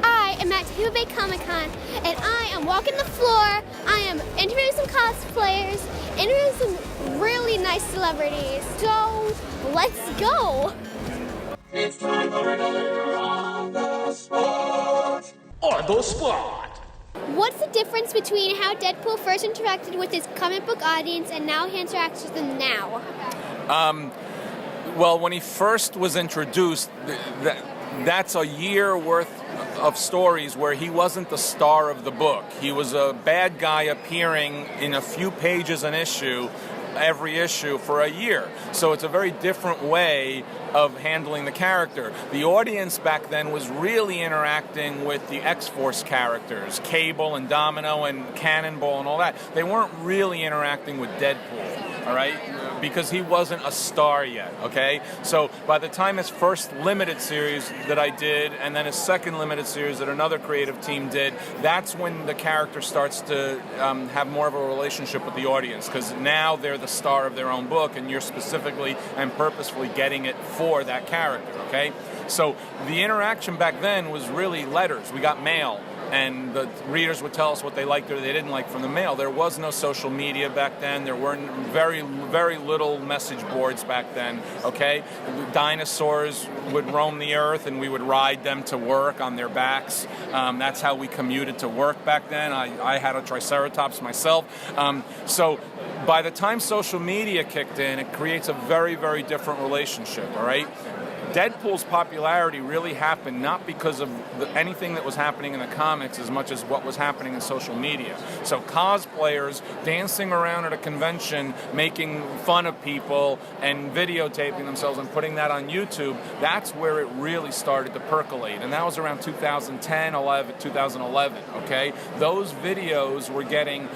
I am at Tampa Bay Comic Con, and I am walking the floor. I am interviewing some cosplayers, interviewing some really nice celebrities. So, let's go! It's time for another On the Spot. On the Spot. What's the difference between how Deadpool first interacted with his comic book audience and now he interacts with them now? Well, when he first was introduced, that's a year worth of stories where he wasn't the star of the book. He was a bad guy appearing in a few pages an issue, every issue for a year. So it's a very different way of handling the character. The audience back then was really interacting with the X-Force characters, Cable and Domino and Cannonball and all that. They weren't really interacting with Deadpool, all right? Because he wasn't a star yet, okay? So by the time his first limited series that I did, and then his second limited series that another creative team did, that's when the character starts to have more of a relationship with the audience, because now they're the star of their own book, and you're specifically and purposefully getting it for that character, okay? So the interaction back then was really letters. We got mail, and the readers would tell us what they liked or they didn't like from the mail. There was no social media back then. There were very, very little message boards back then, okay? Dinosaurs would roam the earth, and we would ride them to work on their backs. That's how we commuted to work back then. I had a Triceratops myself. So by the time social media kicked in, it creates a very, very different relationship, all right? Deadpool's popularity really happened not because of anything that was happening in the comics as much as what was happening in social media. So cosplayers dancing around at a convention, making fun of people and videotaping themselves and putting that on YouTube, that's where it really started to percolate. And that was around 2011, okay? Those videos were getting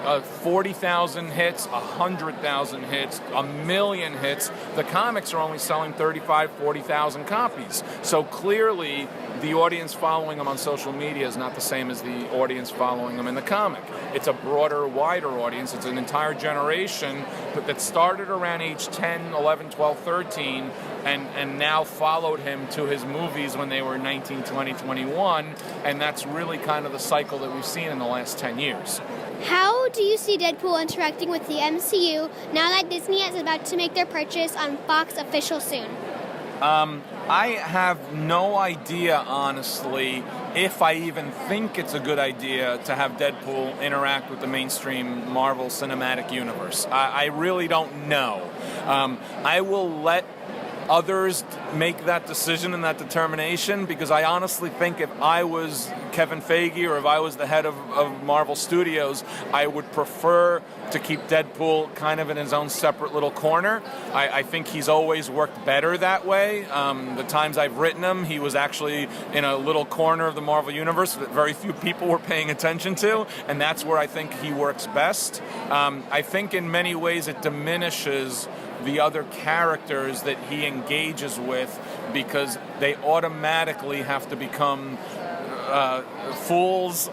40,000 hits, 100,000 hits, 1 million hits. The comics are only selling 35, 40,000 copies. So clearly, the audience following them on social media is not the same as the audience following them in the comic. It's a broader, wider audience. It's an entire generation that started around age 10, 11, 12, 13, and now followed him to his movies when they were 19, 20, 21, and that's really kind of the cycle that we've seen in the last 10 years. How do you see Deadpool interacting with the MCU now that Disney is about to make their purchase on Fox official soon? I have no idea, honestly, if I even think it's a good idea to have Deadpool interact with the mainstream Marvel Cinematic Universe. I really don't know. I will let others make that decision and that determination, because I honestly think if I was Kevin Feige or if I was the head of Marvel Studios, I would prefer to keep Deadpool kind of in his own separate little corner. I think he's always worked better that way. The times I've written him, he was actually in a little corner of the Marvel Universe that very few people were paying attention to, and that's where I think he works best. I think in many ways it diminishes the other characters that he engages with, because they automatically have to become fools.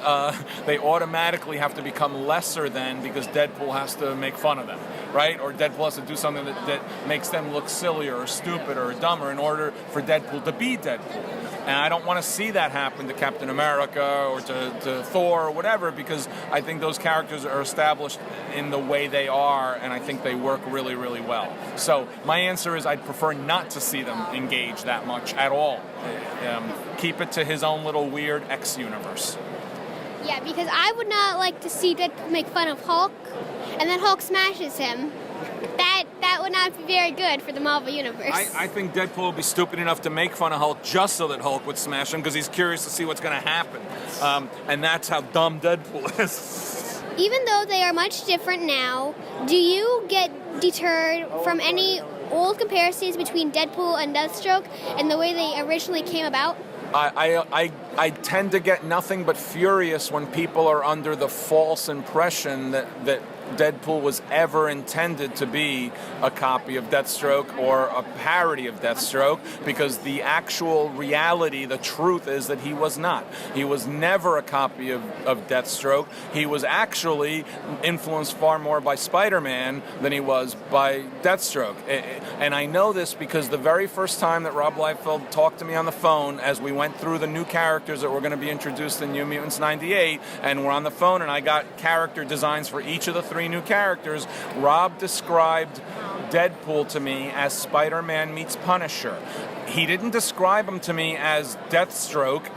They automatically have to become lesser than, because Deadpool has to make fun of them, right? Or Deadpool has to do something that makes them look sillier or stupid or dumber in order for Deadpool to be Deadpool. And I don't want to see that happen to Captain America or to Thor or whatever, because I think those characters are established in the way they are, and I think they work really, really well. So my answer is I'd prefer not to see them engage that much at all. Keep it to his own little weird X universe. Yeah, because I would not like to see Deadpool make fun of Hulk, and then Hulk smashes him. That would not be very good for the Marvel Universe. I think Deadpool would be stupid enough to make fun of Hulk just so that Hulk would smash him, because he's curious to see what's going to happen. And that's how dumb Deadpool is. Even though they are much different now, do you get deterred from any old comparisons between Deadpool and Deathstroke and the way they originally came about? I tend to get nothing but furious when people are under the false impression that Deadpool was ever intended to be a copy of Deathstroke or a parody of Deathstroke, because the actual reality, the truth is that he was not. He was never a copy of Deathstroke. He was actually influenced far more by Spider-Man than he was by Deathstroke. And I know this because the very first time that Rob Liefeld talked to me on the phone as we went through the new characters that were going to be introduced in New Mutants 98, and we're on the phone and I got character designs for each of the 3 new characters, Rob described Deadpool to me as Spider-Man meets Punisher. He didn't describe him to me as Deathstroke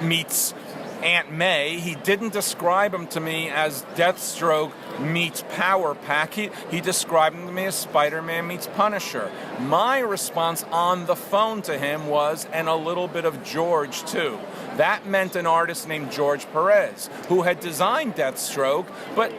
meets Aunt May. He didn't describe him to me as Deathstroke meets Power Pack. He described him to me as Spider-Man meets Punisher. My response on the phone to him was, and a little bit of George too. That meant an artist named George Perez, who had designed Deathstroke, but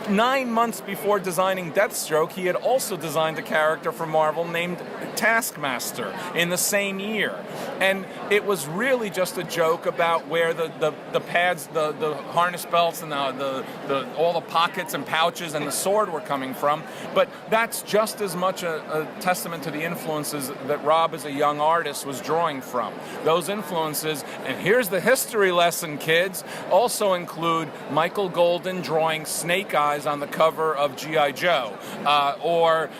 9 months before designing Deathstroke, he had also designed a character for Marvel named Taskmaster in the same year. And it was really just a joke about where the pads, the harness belts, and all the pockets and pouches and the sword were coming from. But that's just as much a testament to the influences that Rob, as a young artist, was drawing from. Those influences, and here's the history lesson, kids, also include Michael Golden drawing Snake Eyes on the cover of G.I. Joe, or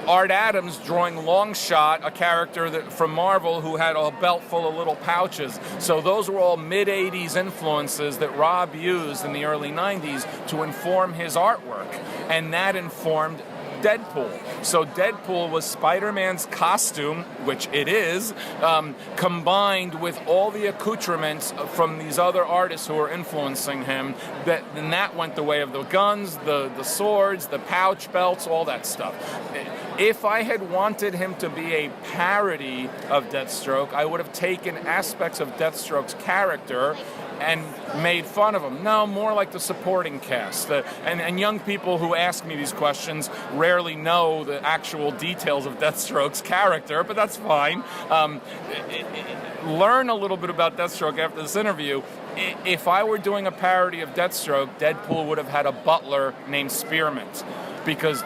Art Adams drawing Longshot, a character from Marvel who had a belt full of little pouches. So those were all mid-'80s influences that Rob used in the early 90s to inform his artwork, and that informed Deadpool. So Deadpool was Spider-Man's costume, which it is, combined with all the accoutrements from these other artists who were influencing him. Then that went the way of the guns, the swords, the pouch belts, all that stuff. If I had wanted him to be a parody of Deathstroke, I would have taken aspects of Deathstroke's character and made fun of him. No, more like the supporting cast. And young people who ask me these questions rarely know the actual details of Deathstroke's character, but that's fine. Learn a little bit about Deathstroke after this interview. If I were doing a parody of Deathstroke, Deadpool would have had a butler named Spearmint, because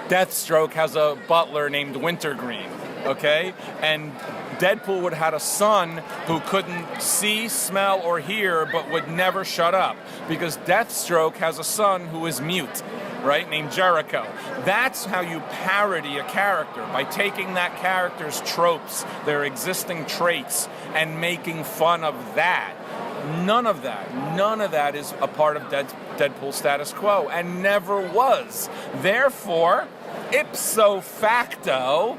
Deathstroke has a butler named Wintergreen, okay? And Deadpool would have had a son who couldn't see, smell, or hear, but would never shut up, because Deathstroke has a son who is mute, right, named Jericho. That's how you parody a character, by taking that character's tropes, their existing traits, and making fun of that. None of that is a part of Deadpool's status quo, and never was. Therefore, ipso facto,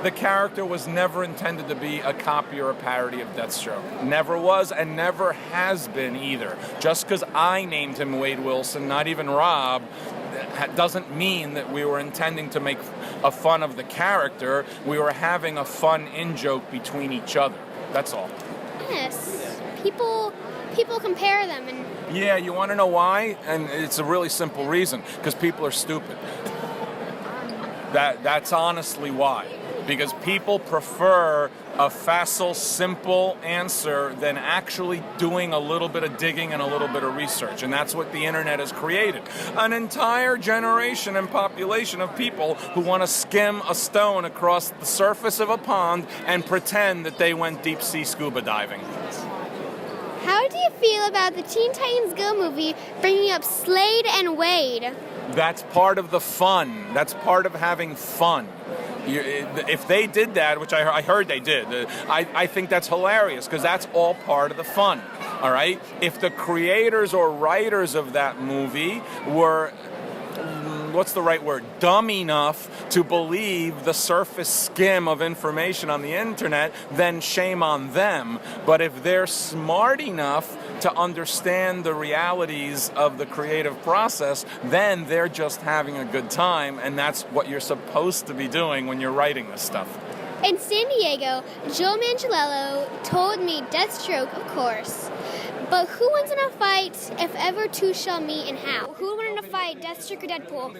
the character was never intended to be a copy or a parody of Deathstroke. Never was, and never has been either. Just because I named him Wade Wilson, not even Rob, doesn't mean that we were intending to make a fun of the character. We were having a fun in-joke between each other. That's all. Yes. People compare them. And yeah, you want to know why? And it's a really simple reason. Because people are stupid. That's honestly why. Because people prefer a facile, simple answer than actually doing a little bit of digging and a little bit of research. And that's what the internet has created. An entire generation and population of people who want to skim a stone across the surface of a pond and pretend that they went deep-sea scuba diving. how do you feel about the Teen Titans Go movie bringing up Slade and Wade? That's part of the fun. That's part of having fun. If they did that, which I heard they did, I think that's hilarious, because that's all part of the fun, all right? If the creators or writers of that movie were, what's the right word, dumb enough to believe the surface skim of information on the internet, then shame on them. But if they're smart enough to understand the realities of the creative process, then they're just having a good time, and that's what you're supposed to be doing when you're writing this stuff. In San Diego, Joe Manganiello told me Deathstroke, of course. But who wins in a fight if ever two shall meet, and how? Who would win in a fight, Deathstroke or Deadpool?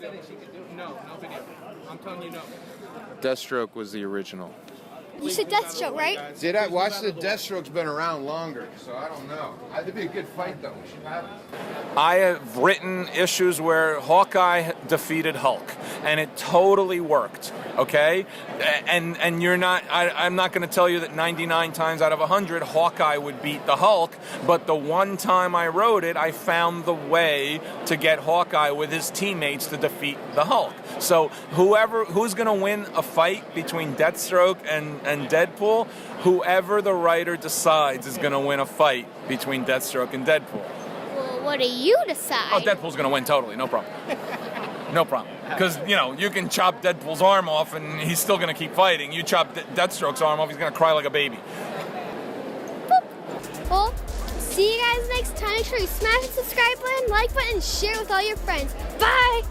No video. I'm telling you no. Deathstroke was the original. You said Deathstroke, right? Did I watch the Deathstroke's been around longer, so I don't know. It'd be a good fight though. We should have it. I have written issues where Hawkeye defeated Hulk, and it totally worked. Okay, and you're not. I'm not going to tell you that 99 times out of 100 Hawkeye would beat the Hulk, but the one time I wrote it, I found the way to get Hawkeye with his teammates to defeat the Hulk. So who's going to win a fight between Deathstroke and Deadpool, whoever the writer decides is going to win a fight between Deathstroke and Deadpool. Well, what do you decide? Oh, Deadpool's going to win totally, no problem. No problem. Because, you can chop Deadpool's arm off and he's still going to keep fighting. You chop Deathstroke's arm off, he's going to cry like a baby. Boop. Well, see you guys next time. Make sure you smash the subscribe button, like button, and share with all your friends. Bye!